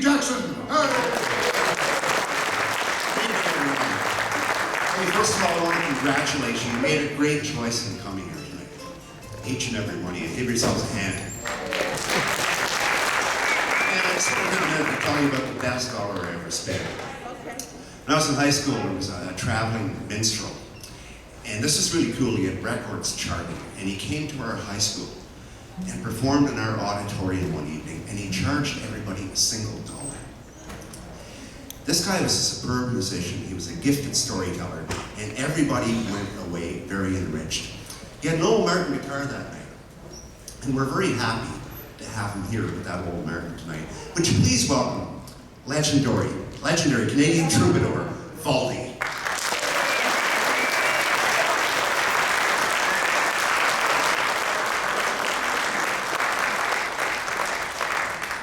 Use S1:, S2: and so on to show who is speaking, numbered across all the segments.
S1: Jackson. Hey.
S2: Hey, first of all, I want to congratulate you. You made a great choice in coming here tonight. Each and every one of you. Give yourselves a hand. And I just want to tell you about the best dollar I ever spent. When I was in high school, I was a traveling minstrel. And this is really cool. He had records charting. And he came to our high school and performed in our auditorium one evening. And he charged everybody $1. This guy was a superb musician. He was a gifted storyteller, and everybody went away very enriched. He had an old Martin guitar that night, and we're very happy to have him here with that old Martin tonight. Would you please welcome legendary Canadian troubadour, Valdy.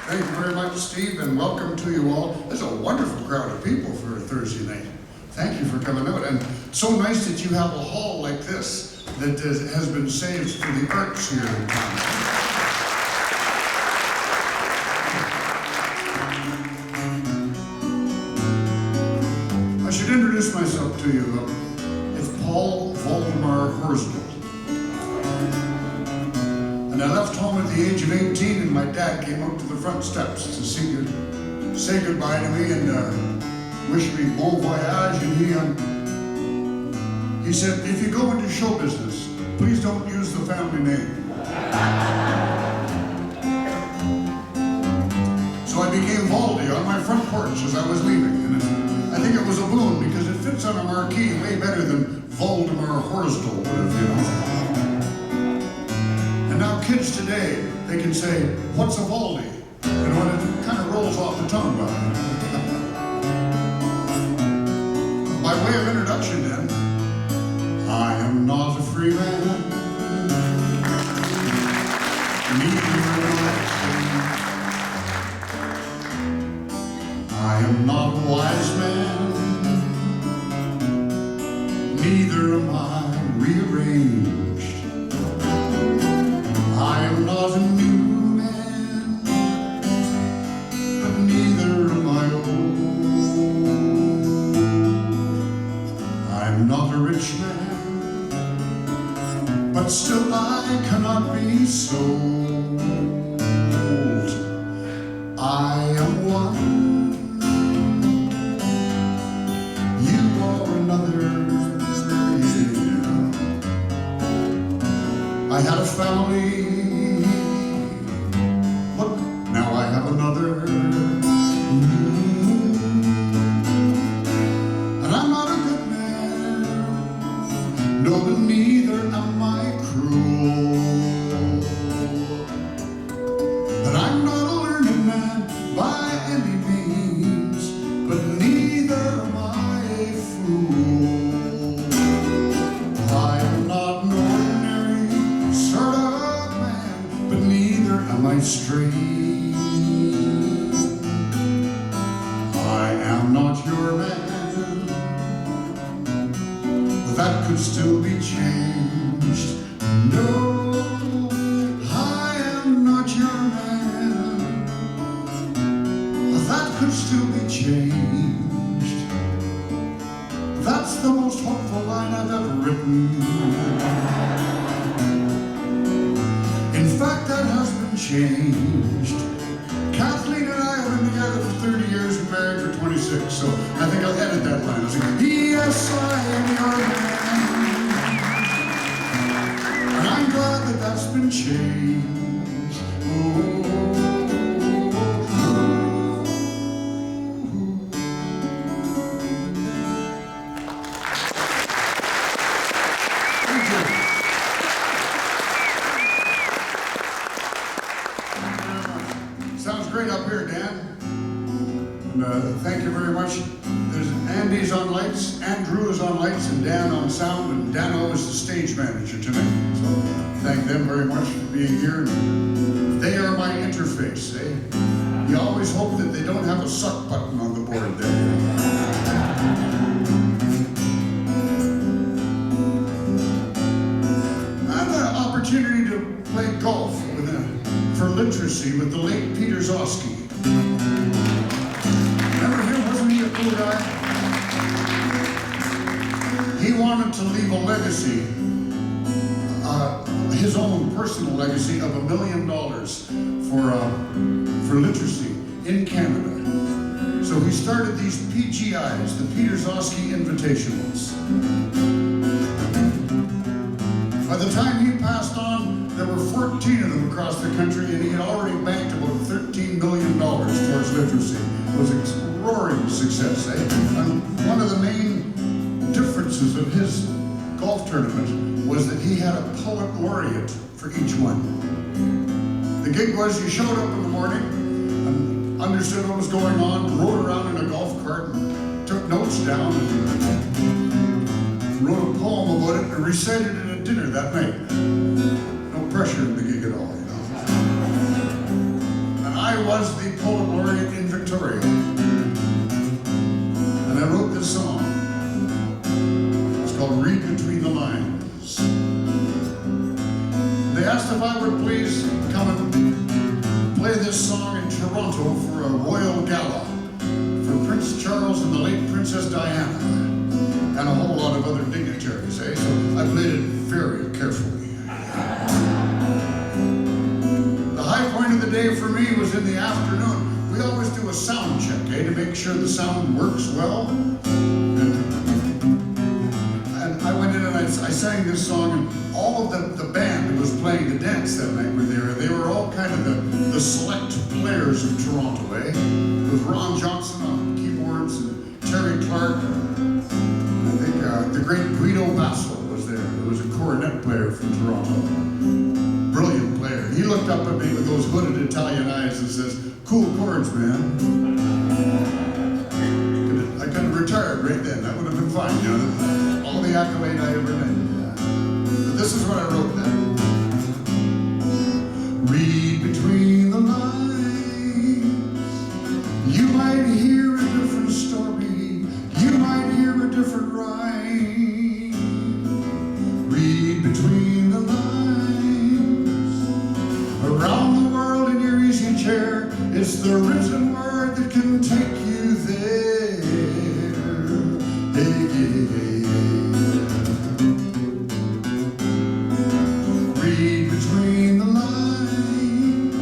S1: Thank you very much, Steve, and welcome to you all. There's a wonderful crowd of people for a Thursday night. Thank you for coming out, and so nice that you have a hall like this that has been saved for the arts here in town. I should introduce myself to you. It's Paul Valdemar Horsdal. And I left home at the age of 18, and my dad came out to the front steps to say goodbye to me and wish me bon voyage. And he said, if you go into show business, please don't use the family name. So I became Valdy on my front porch as I was leaving. And I think it was a boon because it fits on a marquee way better than Valdemar Horsdal would have, you know. And now kids today, they can say, what's a Valdy? You know, and it kind of rolls off the tongue. By way of introduction then, I am not a free man, neither am I. I am not a wise man, neither am I rearranged. I am not a new man, but neither am I old. I'm not a rich man, but still I cannot be sold. I am one, you are another. Yeah. I had a family, look, now I have another. And I'm not a good man, no, but neither am I cruel. And I'm not a learned man by any means, but neither am I a fool. I am not an ordinary sort of man, but neither am I strange. I am not your man, that could still be changed. No, I am not your man, that could still be changed. That's the most hopeful line I've ever written. In fact, that has been changed. Kathleen and I have been together for 30 years and married for 26, so I think I'll edit that line. I'll say, yes, I am your man. And I'm glad that that's been changed. Sounds great up here, Dan. And thank you very much. There's Andy's on lights, Andrew is on lights, and Dan on sound, and Dano is the stage manager tonight. So thank them very much for being here. They are my interface, eh? You always hope that they don't have a suck button on the board there. I had the opportunity to play golf for literacy with the late Peter Zosky. to leave a legacy, his own personal legacy of $1 million for literacy in Canada. So he started these PGIs, the Peter Zosky Invitationals. By the time he passed on, there were 14 of them across the country, and he had already banked about $13 million towards literacy. It was a roaring success, eh? And one of the main differences of his golf tournament was that he had a poet laureate for each one. The gig was you showed up in the morning and understood what was going on, rode around in a golf cart and took notes down and wrote a poem about it and recited it at dinner that night. No pressure in the gig at all, you know. And I was the poet laureate in Victoria. And I wrote this song. It's called Read Between the Lines. They asked if I would please come and play this song in Toronto for a royal gala for Prince Charles and the late Princess Diana and a whole lot of other dignitaries, eh? So I played it very carefully. The high point of the day for me was in the afternoon. We always do a sound check, eh, to make sure the sound works well. And I went in and I sang this song, and all of the band who was playing the dance that night were there. They were all kind of the select players of Toronto, eh? It was Ron Johnson on keyboards and Terry Clark. I think the great Guido Basso was there. He was a cornet player from Toronto. Brilliant player. He looked up at me with those hooded Italian eyes and says, "Cool chords, man." I could have retired right then. That would have been fine, you know. All the accolade I ever made. But this is what I wrote then. Read between the lines. You might hear a different story. You might hear a different rhyme. Read between the lines. Around the world in your easy chair, it's the written word that can take you there. Hey, hey, hey. Read between the lines.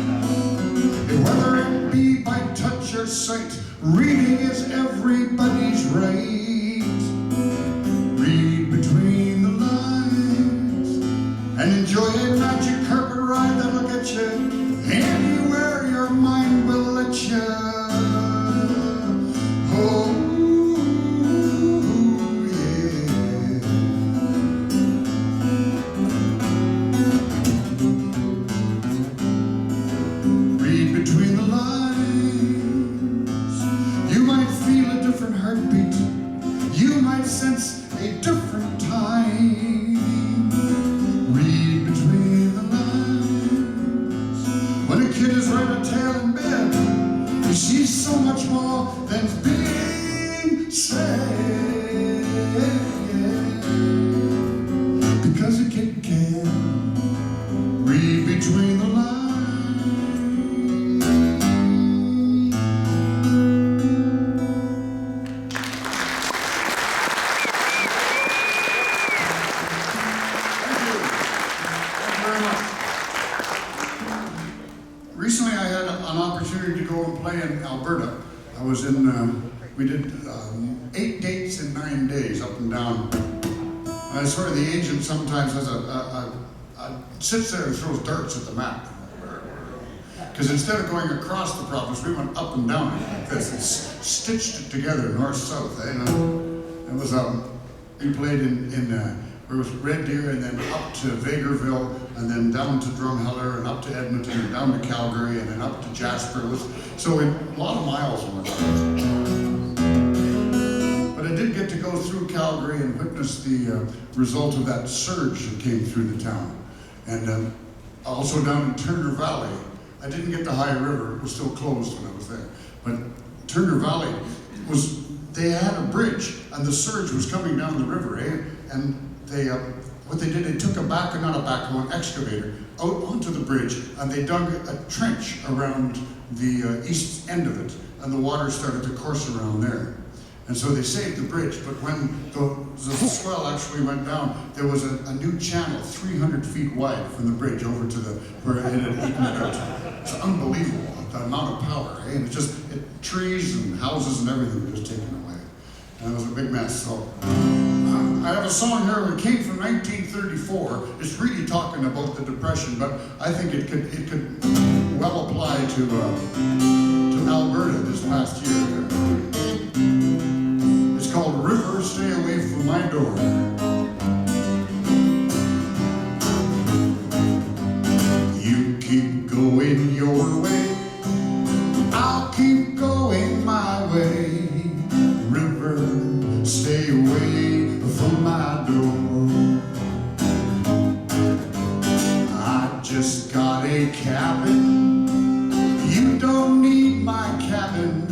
S1: Whether it be by touch or sight, reading is everybody's right. Read between the lines and enjoy a magic carpet ride that'll get you anywhere your mind will let you. Oh, yeah. Read between the lines. You might feel a different heartbeat. You might sense a different time. Read between the lines. When a kid is right a tail in bed, he sees so much more than's being said. Because a kid can read between the lines. Recently, I had an opportunity to go and play in Alberta. I was in, we did 8 dates in 9 days up and down. Sort of the agent sometimes has sits there and throws darts at the map. Because instead of going across the province, we went up and down it like this. It's stitched it together, north-south. Eh? It was, we played in where it was Red Deer, and then up to Vegreville, and then down to Drumheller, and up to Edmonton, and down to Calgary, and then up to Jasper. It was, so a lot of miles on it. But I did get to go through Calgary and witness the result of that surge that came through the town. And also down in Turner Valley. I didn't get to High River, it was still closed when I was there. But Turner Valley was, they had a bridge, and the surge was coming down the river, eh? And they, what they did, they took an excavator, out onto the bridge, and they dug a trench around the east end of it, and the water started to course around there. And so they saved the bridge, but when the swell actually went down, there was a new channel 300 feet wide from the bridge over to where it had eaten it out. It's unbelievable, the amount of power, eh? And it's just, trees and houses and everything were just taken away. And it was a big mess, so. I have a song here that came from 1934. It's really talking about the Depression, but I think it could well apply to Alberta this past year. It's called River, Stay Away From My Door. You keep going your way, I'll keep going my way. River, stay away from my door. I just got a cabin, you don't need my cabin.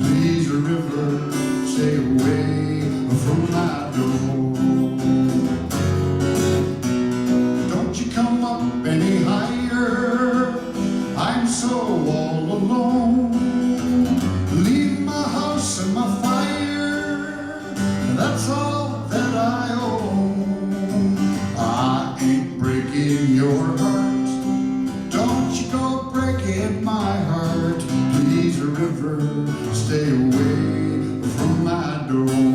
S1: Please, river, stay away from my door. Don't you come up any higher, I'm so all alone. Leave my house and my fire, that's all that I own. I ain't breaking your heart, don't you go breaking my heart. Please, river, stay away from my door.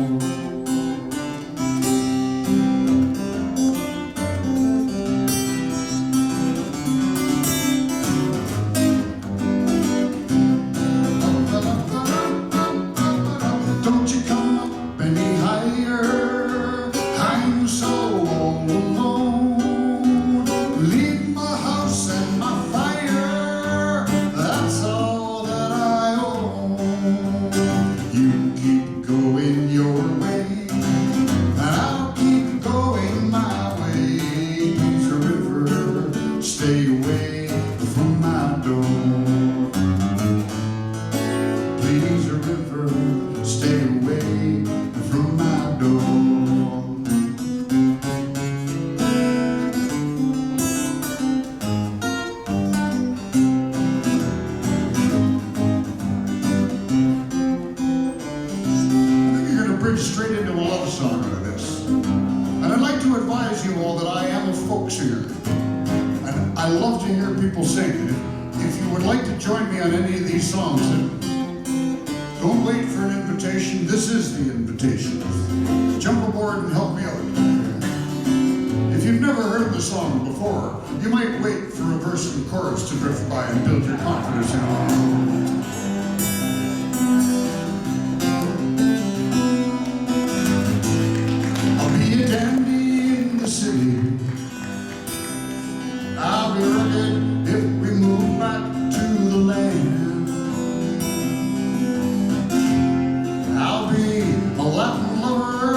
S1: Don't you come up any higher, I'm so all alone. Leave my house and my fire, that's all that I own. You keep going your way, and I'll keep going my way. Please, river, stay away from my door. Please, river, stay away from my door. Straight into a love song out of this. And I'd like to advise you all that I am a folk singer. And I love to hear people sing. If you would like to join me on any of these songs, then don't wait for an invitation. This is the invitation. Jump aboard and help me out. If you've never heard the song before, you might wait for a verse and chorus to drift by and build your confidence in it. I'll be rugged if we move back to the land. I'll be a Latin lover,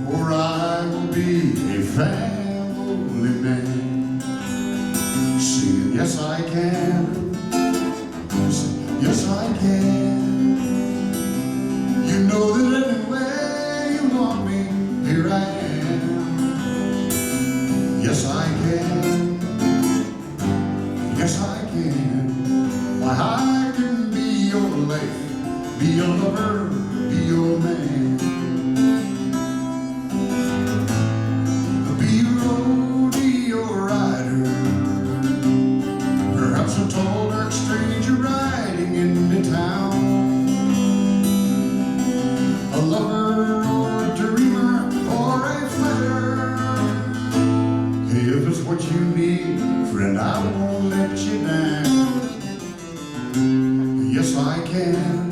S1: or I will be a family man. Singing, yes I can, yes I can. You know that anywhere you want me, here I am. Yes, I can. Yes, I can. Why, I can be your life, be your lover, be your man. Be your rodeo rider, perhaps a tall, dark stranger riding into town. A lover or a dreamer or a fighter. If it's what you need, friend, I won't let you down. Yes, I can.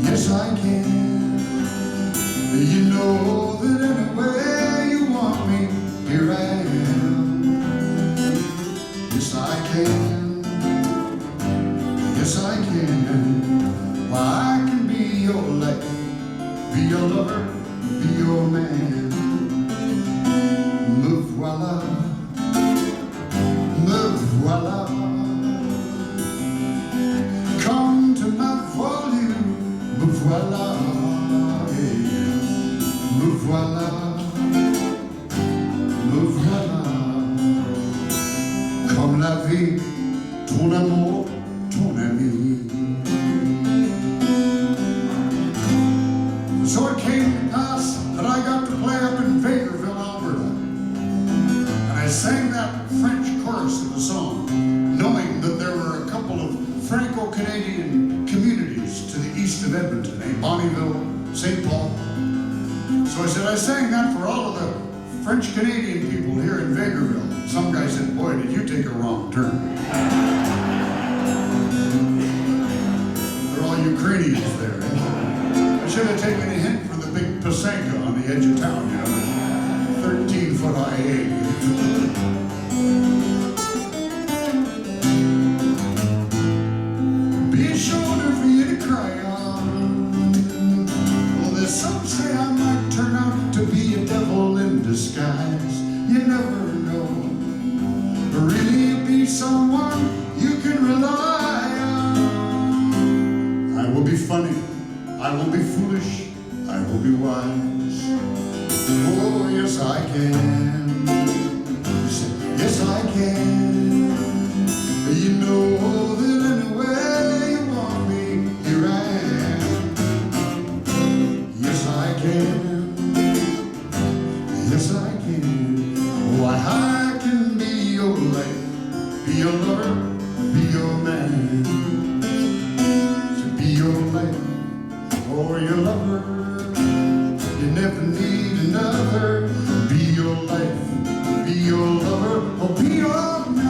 S1: Yes, I can. You know that anywhere you want me, here I am. Yes, I can. Yes, I can. Why, I can be your life, be your lover, be your man. Me voilà, me voilà. Come to my volume, me voilà, yeah. Me voilà, me voilà. Comme la vie, ton amour, ton ami. Bonnyville, St. Paul. So I said, I sang that for all of the French-Canadian people here in Vegreville. Some guy said, boy, did you take a wrong turn. They're all Ukrainians there. I should have taken a hint from the big Pasanka on the edge of town, you know, 13-foot high egg. Be a shoulder for you to cry on. Well, there's some say I might turn out to be a devil in disguise. You never know. But really be someone you can rely on. I will be funny. I will be foolish. I will be wise. Oh, yes, I can. Yes, I can. You know that anywhere you want me, here I am. Yes, I can. Yes, I can. Why, I can be your life, be your lover, be your man. To be your life or your lover. You never need another. Be your life, be your lover, or be your man.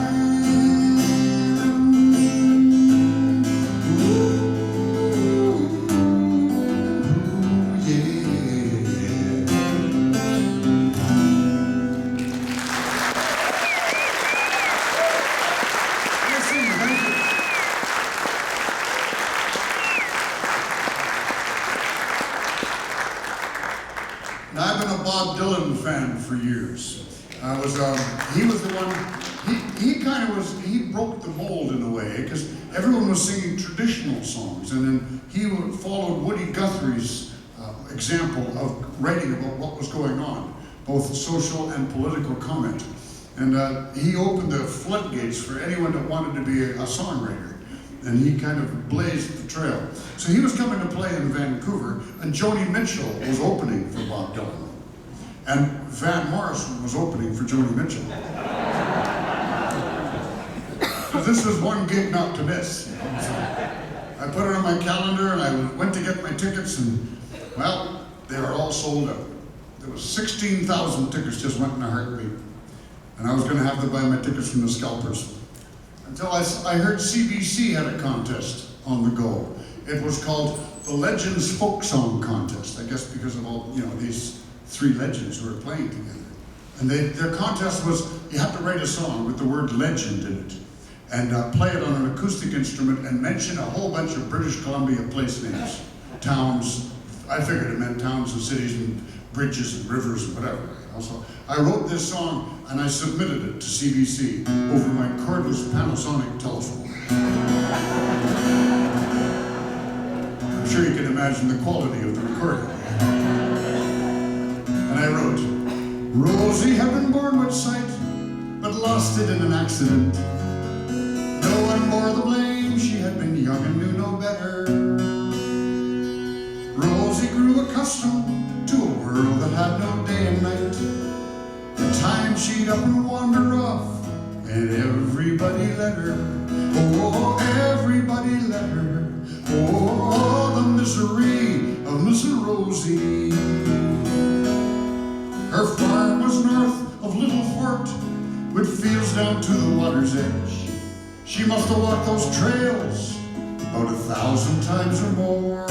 S1: Ooh, yeah. Merci, thank you. Now, I've been a Bob Dylan fan for years. He was the one, he kind of was, he broke the mold in a way, because everyone was singing traditional songs, and then he followed Woody Guthrie's example of writing about what was going on, both social and political comment. And he opened the floodgates for anyone that wanted to be a songwriter. And he kind of blazed the trail. So he was coming to play in Vancouver, and Joni Mitchell was opening for Bob Dylan. And Van Morrison was opening for Joni Mitchell. So this was one gig not to miss. You know? So I put it on my calendar, and I went to get my tickets, and, well, they were all sold out. There was 16,000 tickets just went in a heartbeat. And I was going to have to buy my tickets from the scalpers. Until I heard CBC had a contest on the go. It was called the Legends Folk Song Contest, I guess because of all, you know, these three legends who were playing together. And their contest was, you have to write a song with the word legend in it, and play it on an acoustic instrument and mention a whole bunch of British Columbia place names, towns. I figured it meant towns and cities and bridges and rivers and whatever. So I wrote this song and I submitted it to CBC over my cordless Panasonic telephone. I'm sure you can imagine the quality of the recording. And I wrote, Rosie had been born with sight, but lost it in an accident. No one bore the blame, she had been young and knew no better. Rosie grew accustomed to a world that had no day and night. The time she'd up and wander off, and everybody let her. Oh, everybody let her. Oh, the misery of Miss Rosie. Her farm was north of Little Fort, with fields down to the water's edge. She must have walked those trails about 1,000 times or more.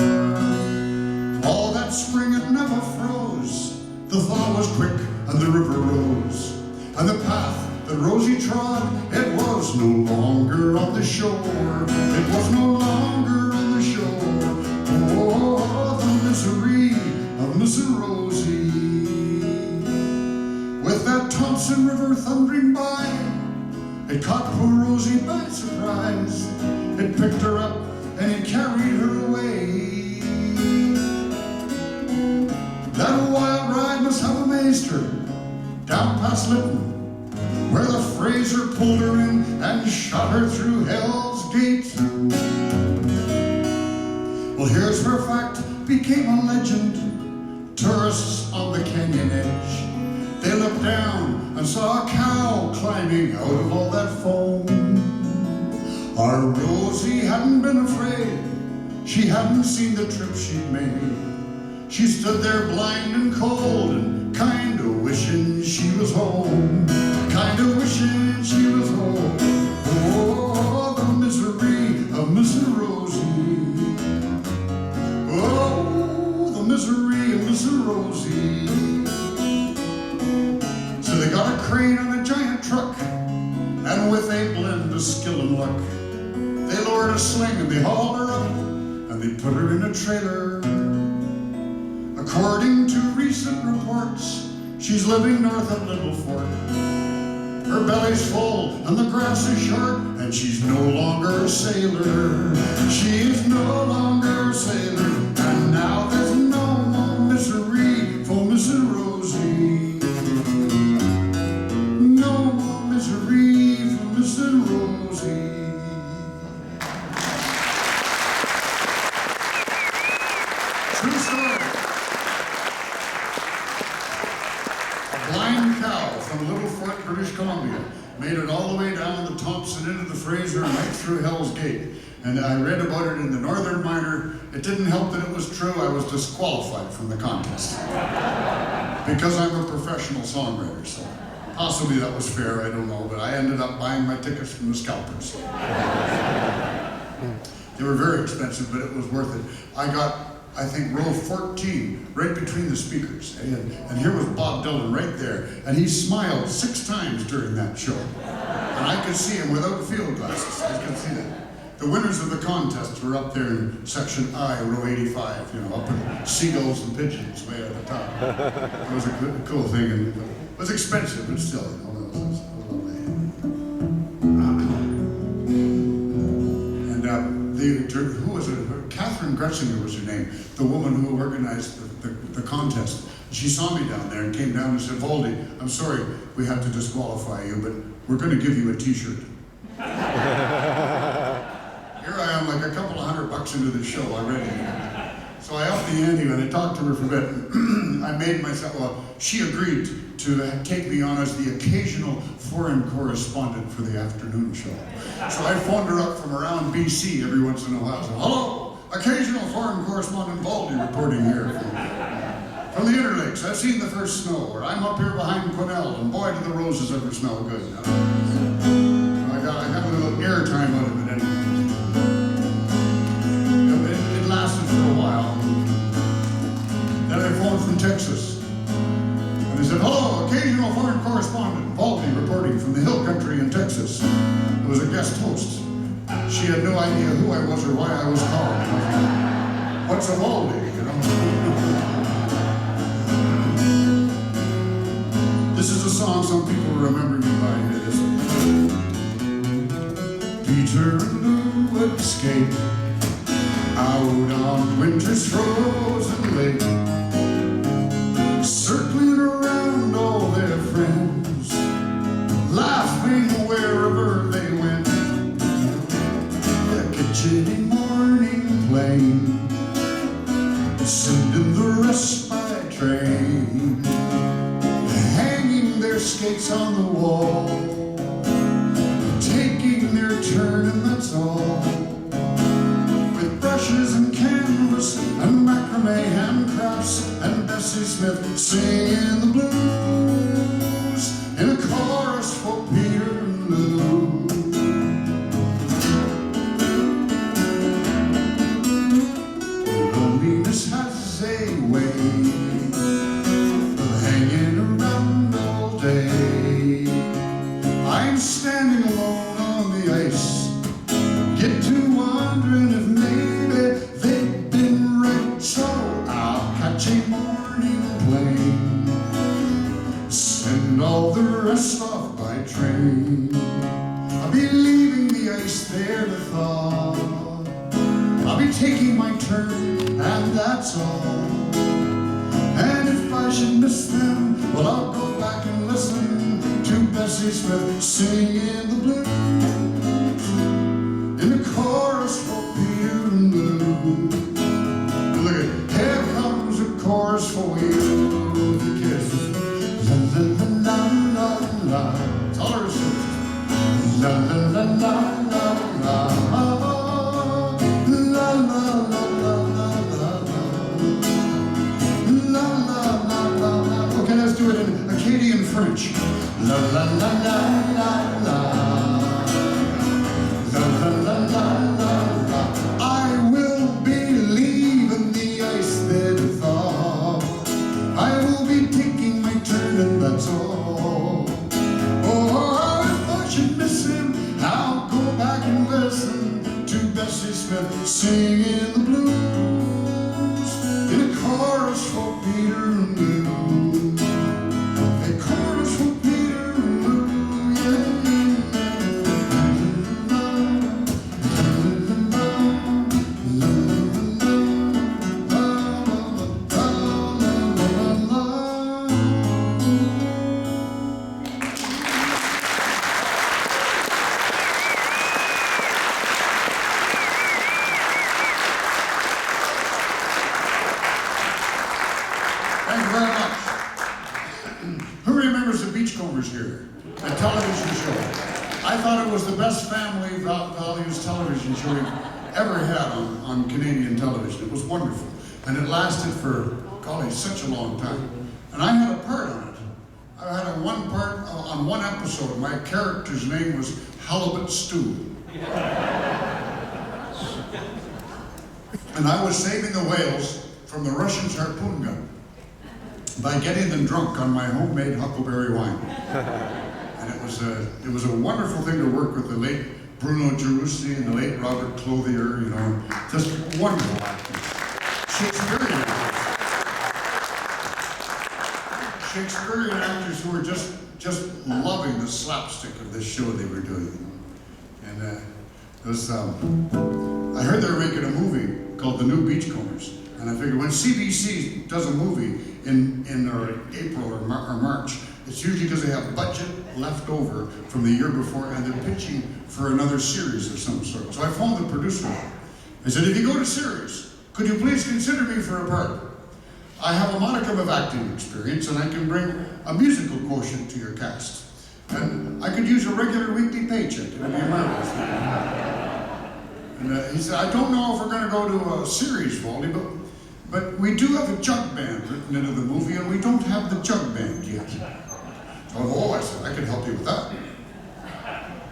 S1: All that spring it never froze. The thaw was quick and the river rose. And the path that Rosie trod, it was no longer on the shore. It was no longer on the shore. Oh, the misery of Miss Rosie. With that Thompson River thundering by, it caught poor Rosie by surprise. It picked her up and it carried her away. That wild ride must have amazed her, down past Lytton, where the Fraser pulled her in and shot her through Hell's Gate. Well, here's where fact became a legend. Tourists on the canyon edge, they looked down and saw a cow climbing out of all that foam. Our Rosie hadn't been afraid, She hadn't seen the trip she'd made. She stood there blind and cold and kinda wishing she was home. Kinda wishing she was home. Oh, the misery of Mrs. Rosie. Oh, the misery of Mrs. Rosie. So they got a crane on a giant truck, and with a blend of skill and luck, they lowered a sling and they hauled her up, and they put her in a trailer. According to recent reports, she's living north of Little Fort. Her belly's full and the grass is short, and she's no longer a sailor. She is no longer a sailor, and now there's no more misery for Mrs. Rosie. No more misery for Mrs. Rosie. True story. A blind cow from Little Fort, British Columbia, made it all the way down the Thompson into the Fraser and right through Hell's Gate. And I read about it in the Northern Miner. It didn't help that it was true. I was disqualified from the contest because I'm a professional songwriter. So possibly that was fair, I don't know, but I ended up buying my tickets from the scalpers. They were very expensive, but it was worth it. I got, I think, row 14, right between the speakers. And here was Bob Dylan right there. And he smiled 6 times during that show. And I could see him without field glasses. I could see that. The winners of the contest were up there in section I, row 85, you know, up with seagulls and pigeons way at the top. It was a cool thing. And it was expensive, but still, you know, it was lovely. And who was it? Catherine Gretzinger was her name, the woman who organized the contest. She saw me down there and came down and said, Valdy, I'm sorry we have to disqualify you, but we're going to give you a t-shirt. Here I am, like a couple of $100 into the show already. So I upped the ante and I talked to her for a bit. I made myself, well, she agreed to take me on as the occasional foreign correspondent for the afternoon show. So I phoned her up from around BC every once in a while. So, hello, occasional foreign correspondent Valdy reporting here from the Interlakes. I've seen the first snow, or I'm up here behind Quinnell, and boy, do the roses ever smell good. So I got a little airtime out of it anyway. It lasted for a while. Then I phoned from Texas. And they said, hello, occasional foreign correspondent, Valdy reporting from the hill country in Texas. It was a guest host. She had no idea who I was or why I was calling. What's a Valdy, you know? This is a song some people remember me by. Here it is. Peter and Lou would skate out on winter's frozen lake, circling around all their friends, laughing wherever they went. The kitchen morning plane, sending the rest by train, hanging their skates on the wall, taking their turn and that's all. With brushes and canvas and macrame handcrafts and Bessie Smith singing the blues in a chorus for Peter and Lou. Loneliness has a way of hanging around all day. I'm standing alone on the ice, get to wondering if maybe they've been right. So I'll catch a morning plane, send all the rest off by train. I'll be leaving the ice there to thaw, I'll be taking my turn and that's all. And if I should miss them, well, I'll go back and listen to Bessie Smith singing the blues in the chorus for Peter and Lou. And look at, here comes a chorus for you, the kids. La la la la la, it's all her sisters. La la la la la la, la la la. La la la la la la. La la la la la la. I will be leaving the ice bed thaw. I will be taking my turn and that's all. Oh, if I should miss him, I'll go back and listen to Bessie Smith singing the blues in a chorus for Peter and Lou. A chorus for Peter and Lou, Thank you very much. Who remembers the Beachcombers here? The television show. I thought it was the best family values television show we've ever had on Canadian television. It was wonderful. And it lasted for, golly, such a long time. And I had a part on it. I had a one part on one episode. My character's name was Halibut Stew. And I was saving the whales from the Russians' harpoon gun by getting them drunk on my homemade huckleberry wine. And it was a wonderful thing to work with the late Bruno Gerussi and the late Robert Clothier, you know, just wonderful actors. Shakespearean actors who were just loving the slapstick of this show they were doing. And it was, I heard they were making a movie called The New Beachcombers. And I figured when CBC does a movie in April or March, it's usually because they have budget left over from the year before and they're pitching for another series of some sort. So I phoned the producer. I said, if you go to series, could you please consider me for a part? I have a modicum of acting experience and I can bring a musical quotient to your cast. And I could use a regular weekly paycheck. It would be marvelous. And he said, I don't know if we're going to go to a series, Valdy, but we do have a jug band written into the movie, and we don't have the jug band yet. So, I said, I can help you with that.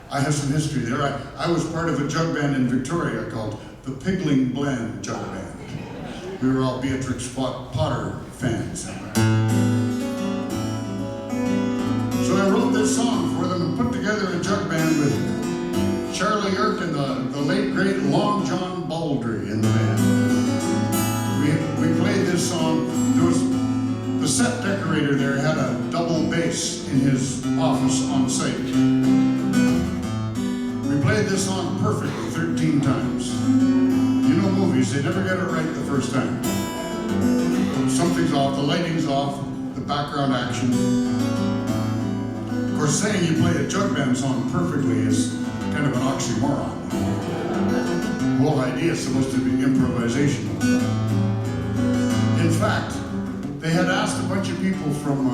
S1: I have some history there. I was part of a jug band in Victoria called the Pigling Blend Jug Band. We were all Beatrix Potter fans. So I wrote this song for them and put together a jug band with Charlie Irk and the late great Long John Baldry in the band. We played this song. There was the set decorator there had a double bass in his office on site. We played this song perfectly 13 times. You know movies, they never get it right the first time. Something's off, the lighting's off, the background action. Of course, saying you play a jug band song perfectly is kind of an oxymoron. The whole idea is supposed to be improvisational. In fact, they had asked a bunch of people from